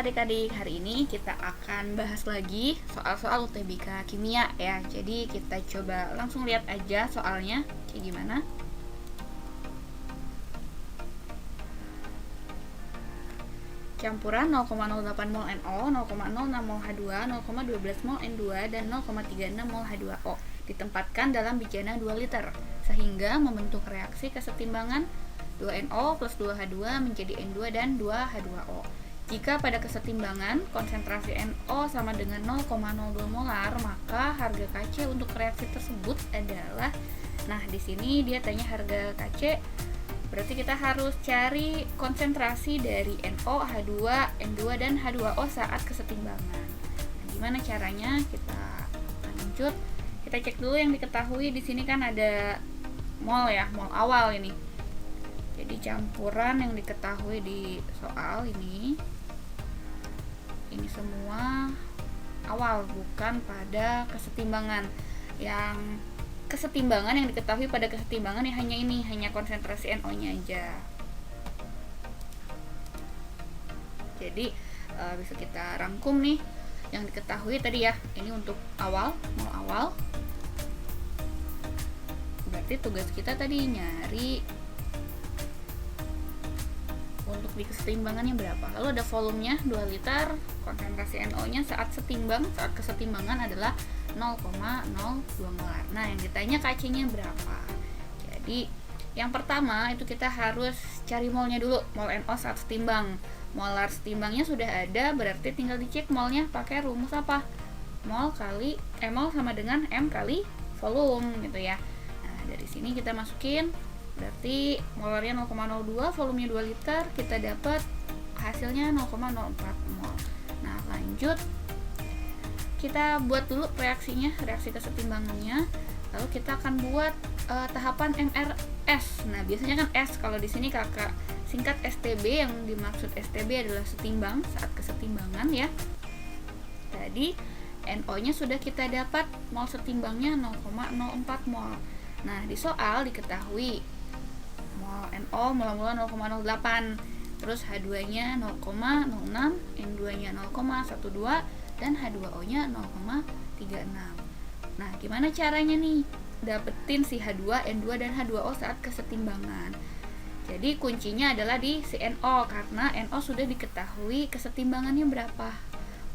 adik-adik, hari ini kita akan bahas lagi soal-soal UTBK kimia ya. Jadi kita coba langsung lihat aja soalnya kayak gimana. Campuran 0,08 mol NO, 0,06 mol H2, 0,12 mol N2, dan 0,36 mol H2O ditempatkan dalam bejana 2 liter sehingga membentuk reaksi kesetimbangan 2NO plus 2H2 menjadi N2 dan 2H2O. Jika pada kesetimbangan konsentrasi NO sama dengan 0,02 molar, maka harga Kc untuk reaksi tersebut adalah, nah di sini dia tanya harga Kc, berarti kita harus cari konsentrasi dari NO, H2, N2 dan H2O saat kesetimbangan. Nah, gimana caranya? Kita lanjut. Kita cek dulu yang diketahui di sini kan ada mol ya, mol awal ini. Jadi campuran yang diketahui di soal ini semua awal, bukan pada kesetimbangan. Yang kesetimbangan yang diketahui pada kesetimbangan ya hanya ini, hanya konsentrasi NO-nya aja. Jadi bisa kita rangkum nih yang diketahui tadi ya. Ini untuk awal, mol awal. Berarti tugas kita tadi nyari untuk di kesetimbangannya berapa. Lalu ada volumenya 2 liter, konsentrasi NO-nya saat kesetimbangan adalah 0,02 molar. Nah, yang ditanya Kc-nya berapa? Jadi, yang pertama itu kita harus cari molnya dulu, mol NO saat setimbang. Molar setimbangnya sudah ada, berarti tinggal dicek molnya pakai rumus apa? Mol sama dengan M kali volume gitu ya. Nah, dari sini kita masukin, berarti molarnya 0,02, volumenya 2 liter, kita dapat hasilnya 0,04 mol. Nah, lanjut kita buat dulu reaksinya, reaksi kesetimbangannya. Lalu kita akan buat tahapan MRS. Nah, biasanya kan S, kalau di sini kakak singkat STB. Yang dimaksud STB adalah setimbang saat kesetimbangan ya. Tadi NO-nya sudah kita dapat, mol setimbangnya 0,04 mol. Nah, di soal diketahui mol NO mula-mula 0,08, terus H2-nya 0,06, N2-nya 0,12, dan H2O-nya 0,36. Nah, gimana caranya nih dapetin si H2, N2, dan H2O saat kesetimbangan? Jadi kuncinya adalah di si NO, karena NO sudah diketahui kesetimbangannya berapa.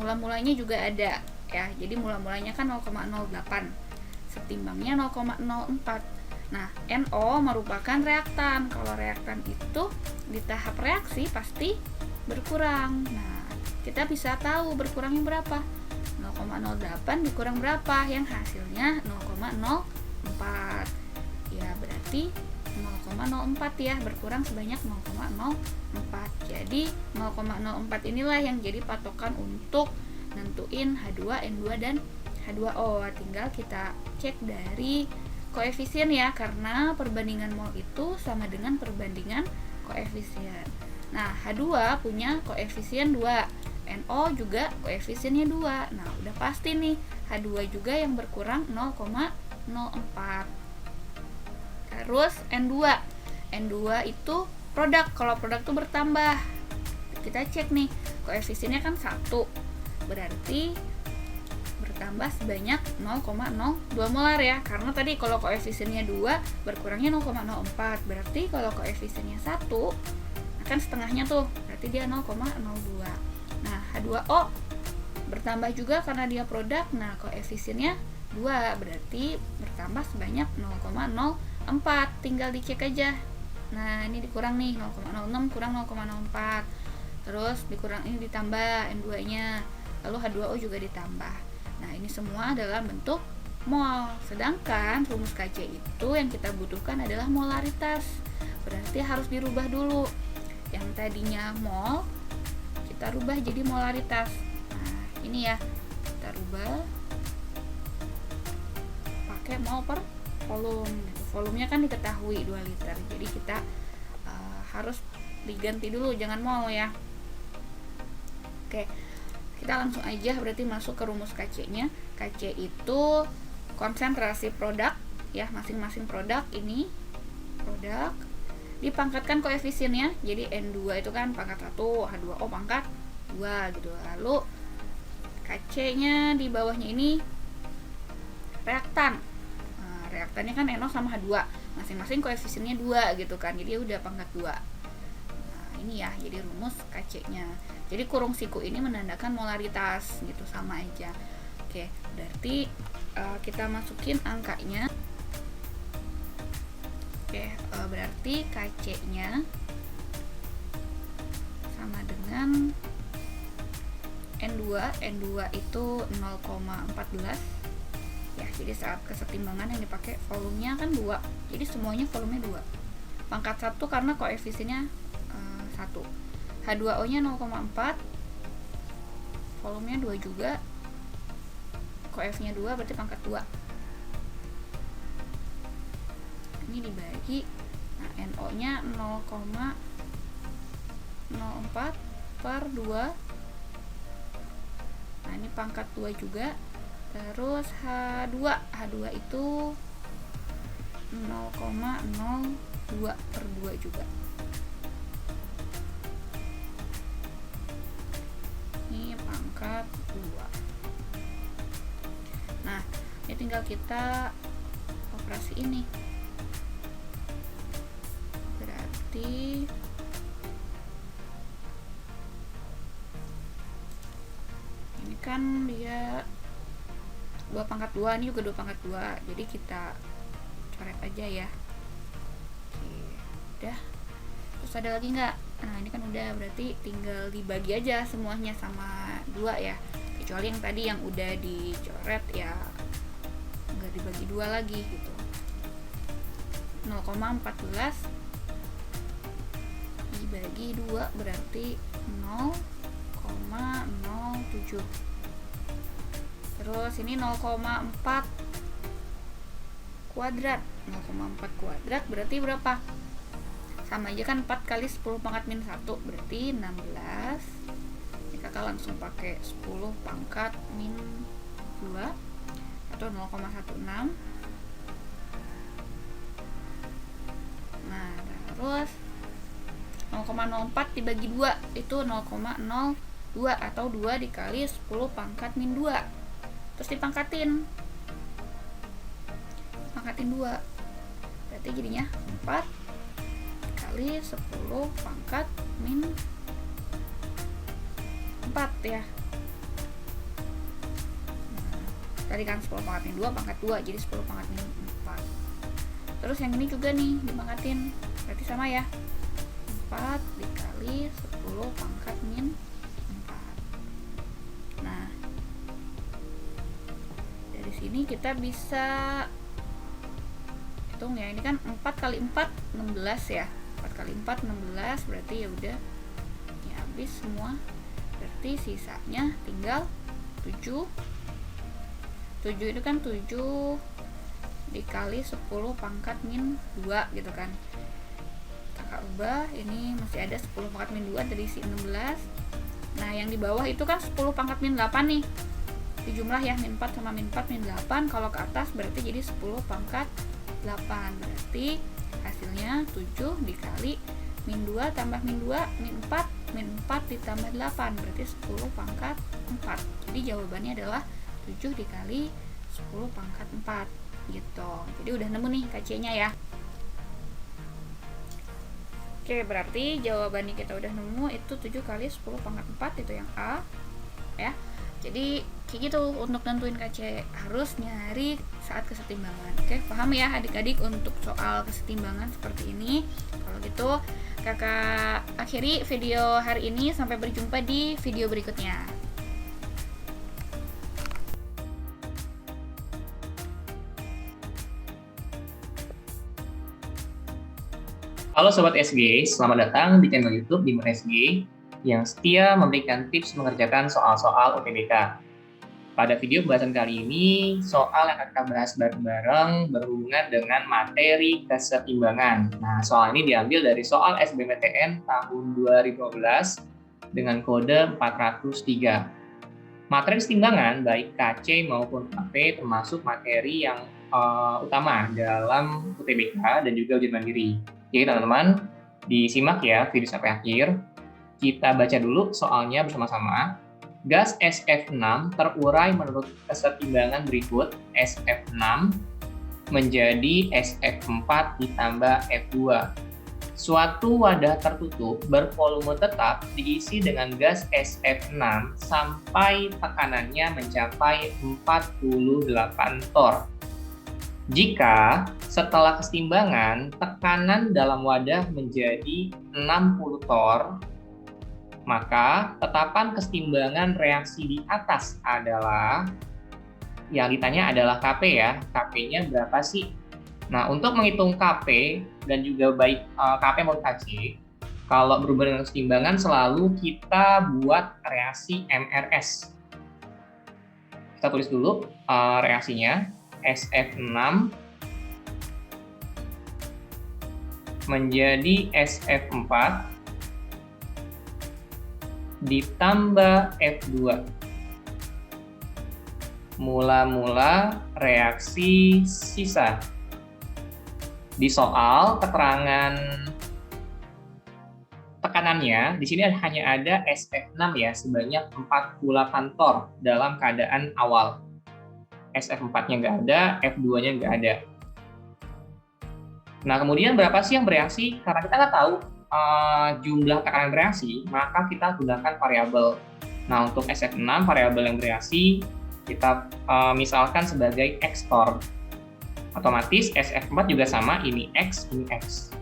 Mula-mulanya juga ada ya. Jadi mula-mulanya kan 0,08. Setimbangnya 0,04. Nah, NO merupakan reaktan. Kalau reaktan itu di tahap reaksi pasti berkurang. Nah, kita bisa tahu berkurangnya berapa. 0,08 dikurang berapa? Yang hasilnya 0,04. Ya, berarti 0,04 ya, berkurang sebanyak 0,04. Jadi 0,04 inilah yang jadi patokan untuk nentuin H2, N2, dan H2O. Tinggal kita cek dari koefisien ya, karena perbandingan mol itu sama dengan perbandingan koefisien. Nah, H2 punya koefisien 2, NO juga koefisiennya 2. Nah, udah pasti nih H2 juga yang berkurang 0,04. Terus N2 itu produk. Kalau produk itu bertambah, kita cek nih koefisiennya kan 1, berarti bertambah sebanyak 0,02 molar ya, karena tadi kalau koefisiennya 2 berkurangnya 0,04, berarti kalau koefisiennya 1 akan setengahnya tuh, berarti dia 0,02. Nah, H2O bertambah juga karena dia produk. Nah, koefisiennya 2, berarti bertambah sebanyak 0,04, tinggal dicek aja. Nah, ini dikurang nih, 0,06 kurang 0,04, terus dikurang ini ditambah N2 nya, lalu H2O juga ditambah. Nah, ini semua adalah bentuk mol. Sedangkan rumus Kc itu yang kita butuhkan adalah molaritas, berarti harus dirubah dulu. Yang tadinya mol kita rubah jadi molaritas. Nah, ini ya, kita rubah pakai mol per volume. Volumenya kan diketahui 2 liter, jadi kita harus diganti dulu, jangan mol ya. Oke, kita langsung aja berarti masuk ke rumus Kc-nya. Kc itu konsentrasi produk ya, masing-masing produk ini dipangkatkan koefisiennya. Jadi N2 itu kan pangkat 1, H2O pangkat 2 gitu. Lalu KC-nya di bawahnya ini reaktan. Nah, reaktannya kan NO sama H2, masing-masing koefisiennya 2 gitu kan, jadi udah pangkat 2. Nah ini ya, jadi rumus KC-nya. Jadi kurung siku ini menandakan molaritas gitu, sama aja. Oke, berarti kita masukin angkanya. Oke, berarti KC-nya sama dengan N2 itu 0,14 ya. Jadi saat kesetimbangan yang dipakai volumenya kan 2, jadi semuanya volumenya 2. Pangkat 1 karena koefisiennya 1. H2O nya 0,4, volumenya 2 juga, koefnya 2 berarti pangkat 2. Ini dibagi, nah NO nya 0,04 per 2. Nah ini pangkat 2 juga. Terus H2 itu 0,02 per 2 juga. Ini pangkat 2. Nah ini tinggal kita operasi ini. Berarti ini kan dia 2 pangkat 2, ini juga 2 pangkat 2, jadi kita coret aja ya. Oke, udah. Terus ada lagi nggak? Nah ini kan udah, berarti tinggal dibagi aja semuanya sama 2 ya, kecuali yang tadi yang udah dicoret ya nggak dibagi 2 lagi gitu. 0,14 dibagi 2 berarti 0,07. Terus ini 0,4 kuadrat. 0,4 kuadrat berarti berapa? Sama aja kan, 4 kali 10 pangkat min 1 berarti 16. Ini kakak langsung pakai 10 pangkat min 2 atau 0,16. Nah terus 0,04 dibagi 2 itu 0,02 atau 2 dikali 10 pangkat min 2. Terus dipangkatin 2, berarti jadinya 4 kali 10 pangkat min 4 ya. Nah, tadi kan 10 pangkat min 2 pangkat 2, jadi 10 pangkat min 4. Terus yang ini juga nih dipangkatin, berarti sama ya, 4 dikali 10 pangkat min 4. Nah dari sini kita bisa hitung ya, ini kan 4 kali 4 16 ya, 4 kali 4 16, berarti ya udah ya habis semua, berarti sisanya tinggal 7. 7 itu kan 7 dikali 10 pangkat min 2 gitu kan, kakak ubah, ini masih ada 10 pangkat min 2 dari si 16. Nah yang di bawah itu kan 10 pangkat min 8 nih, dijumlah ya, min 4 sama min 4 min 8, kalau ke atas berarti jadi 10 pangkat 8, berarti hasilnya 7 dikali min 2 tambah min 2 min 4, min 4 ditambah 8 berarti 10 pangkat 4. Jadi jawabannya adalah 7 dikali 10 pangkat 4 gitu. Jadi udah nemu nih KC-nya ya. Oke, berarti jawabannya kita udah nemu itu 7 kali 10 pangkat 4, itu yang A ya. Jadi kayak gitu untuk nentuin KC, harus nyari saat kesetimbangan. Oke, paham ya adik-adik untuk soal kesetimbangan seperti ini. Kalau gitu kakak akhiri video hari ini, sampai berjumpa di video berikutnya. Halo Sobat SG, selamat datang di channel YouTube Bima SG yang setia memberikan tips mengerjakan soal-soal UTBK. Pada video pembahasan kali ini, soal yang akan kita bahas bareng-bareng berhubungan dengan materi kesetimbangan. Nah, soal ini diambil dari soal SBMPTN tahun 2015 dengan kode 403. Materi kesetimbangan baik KC maupun KP termasuk materi yang utama dalam UTBK dan juga ujian mandiri. Jadi teman-teman disimak ya video sampai akhir. Kita baca dulu soalnya bersama-sama. Gas SF6 terurai menurut kesetimbangan berikut. SF6 menjadi SF4 ditambah F2. Suatu wadah tertutup bervolume tetap diisi dengan gas SF6 sampai tekanannya mencapai 48 torr. Jika setelah kesetimbangan tekanan dalam wadah menjadi 60 torr, maka tetapan kesetimbangan reaksi di atas adalah, yang ditanya adalah KP ya, KP-nya berapa sih? Nah, untuk menghitung KP dan juga baik KP maupun KC, kalau berhubungan dengan kesetimbangan selalu kita buat reaksi MRS. Kita tulis dulu reaksinya, SF6 menjadi SF4 ditambah F2. Mula-mula reaksi sisa. Di soal keterangan tekanannya, di sini hanya ada SF6 ya, sebanyak 48 torr dalam keadaan awal. SF4-nya nggak ada, F2-nya nggak ada. Nah, kemudian berapa sih yang bereaksi? Karena kita nggak tahu jumlah tekanan bereaksi, maka kita gunakan variabel. Nah, untuk SF6 variabel yang bereaksi kita misalkan sebagai X torr. Otomatis SF4 juga sama, ini X, ini X.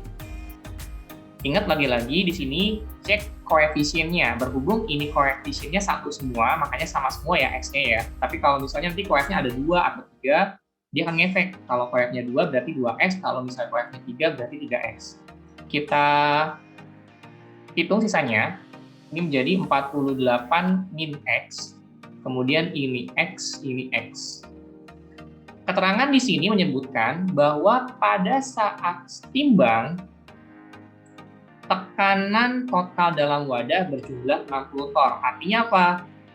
Ingat lagi-lagi di sini cek koefisiennya. Berhubung ini koefisiennya satu semua, makanya sama semua ya X-nya ya. Tapi kalau misalnya nanti koefnya ada 2 atau 3, dia akan ngefek. Kalau koefnya 2 berarti 2X, kalau misalnya koefnya 3 berarti 3X. Kita hitung sisanya, ini menjadi 48 min X, kemudian ini X, ini X. Keterangan di sini menyebutkan bahwa pada saat timbang, tekanan total dalam wadah berjumlah 60 torr. Artinya apa?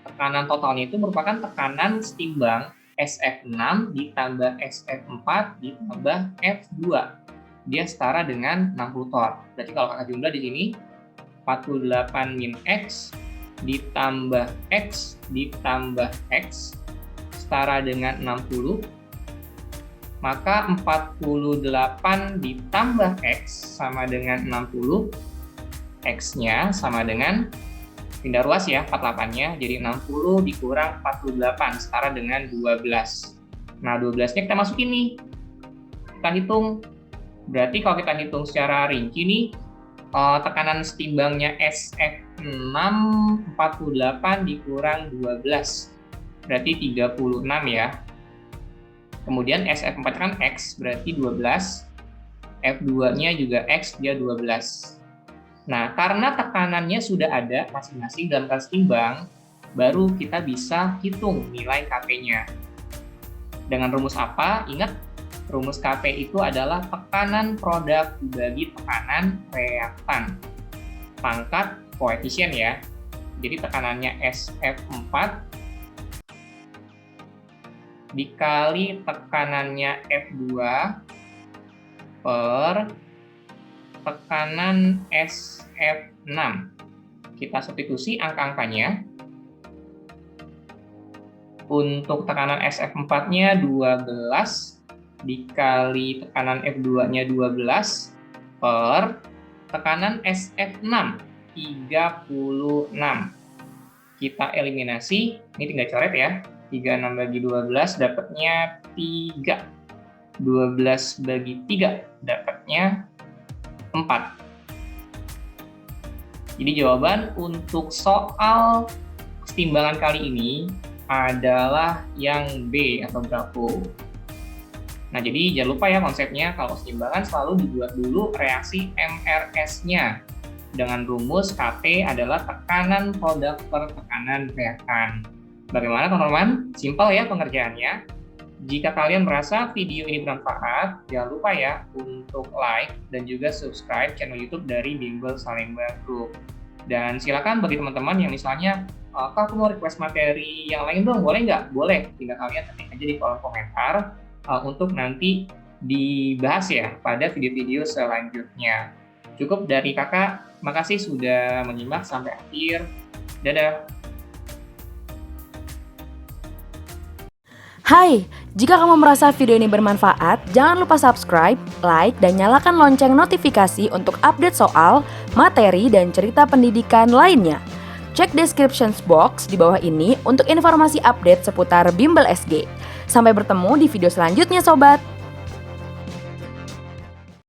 Tekanan totalnya itu merupakan tekanan setimbang SF6 ditambah SF4 ditambah F2. Dia setara dengan 60 torr. Berarti kalau kakak jumlah di sini 48 min X ditambah X ditambah X setara dengan 60. Maka 48 ditambah X sama dengan 60. X-nya sama dengan, pindah ruas ya, 48-nya, jadi 60 dikurang 48, setara dengan 12. Nah, 12-nya kita masukin nih. Kita hitung. Berarti kalau kita hitung secara rinci nih, tekanan setimbangnya SF6 48 dikurang 12. Berarti 36 ya. Kemudian SF4 kan X, berarti 12. F2-nya juga X, dia 12. Nah, karena tekanannya sudah ada masing-masing dalam kelas timbang, baru kita bisa hitung nilai KP-nya. Dengan rumus apa? Ingat, rumus KP itu adalah tekanan produk dibagi tekanan reaktan. Pangkat koefisien ya. Jadi tekanannya SF4 dikali tekanannya F2 per tekanan SF6. Kita substitusi angka-angkanya. Untuk tekanan SF4-nya 12 dikali tekanan F2-nya 12 per tekanan SF6 36. Kita eliminasi, ini tinggal coret ya. 36 bagi 12 dapatnya 3. 12 bagi 3 dapatnya 4. Jadi jawaban untuk soal kesetimbangan kali ini adalah yang B atau Bravo. Nah, jadi jangan lupa ya konsepnya, kalau kesetimbangan selalu dibuat dulu reaksi MRS-nya dengan rumus KP adalah tekanan produk per tekanan reaktan. Bagaimana teman-teman? Simpel ya pengerjaannya. Jika kalian merasa video ini bermanfaat, jangan lupa ya untuk like dan juga subscribe channel YouTube dari Bimbel Salemba Group. Dan silakan bagi teman-teman yang misalnya, Kak, aku mau request materi yang lain dong, boleh nggak? Boleh, tinggal kalian ketik aja di kolom komentar untuk nanti dibahas ya pada video-video selanjutnya. Cukup dari kakak, makasih sudah menyimak sampai akhir. Dadah! Hai, jika kamu merasa video ini bermanfaat, jangan lupa subscribe, like, dan nyalakan lonceng notifikasi untuk update soal, materi, dan cerita pendidikan lainnya. Cek description box di bawah ini untuk informasi update seputar Bimbel SG. Sampai bertemu di video selanjutnya, Sobat!